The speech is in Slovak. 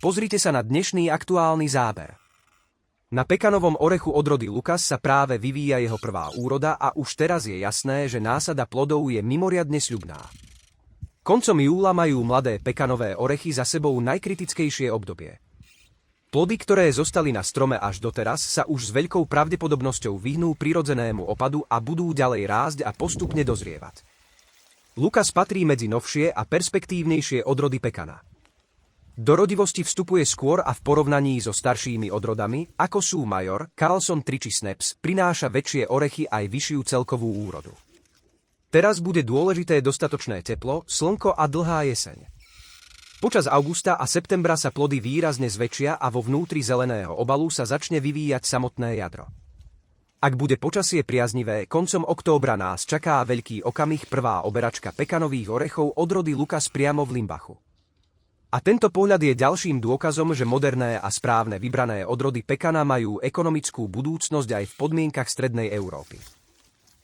Pozrite sa na dnešný aktuálny záber. Na pekanovom orechu odrody Lucas sa práve vyvíja jeho prvá úroda a už teraz je jasné, že násada plodov je mimoriadne sľubná. Koncom júla majú mladé pekanové orechy za sebou najkritickejšie obdobie. Plody, ktoré zostali na strome až doteraz, sa už s veľkou pravdepodobnosťou vyhnú prirodzenému opadu a budú ďalej rásť a postupne dozrievať. Lucas patrí medzi novšie a perspektívnejšie odrody pekana. Do rodivosti vstupuje skôr a v porovnaní so staršími odrodami, ako sú Major, Carlson 3 či Snaps, prináša väčšie orechy aj vyššiu celkovú úrodu. Teraz bude dôležité dostatočné teplo, slnko a dlhá jeseň. Počas augusta a septembra sa plody výrazne zväčšia a vo vnútri zeleného obalu sa začne vyvíjať samotné jadro. Ak bude počasie priaznivé, koncom októbra nás čaká veľký okamih prvá oberačka pekanových orechov odrody Lucas priamo v Limbachu. A tento pohľad je ďalším dôkazom, že moderné a správne vybrané odrody pekana majú ekonomickú budúcnosť aj v podmienkach strednej Európy.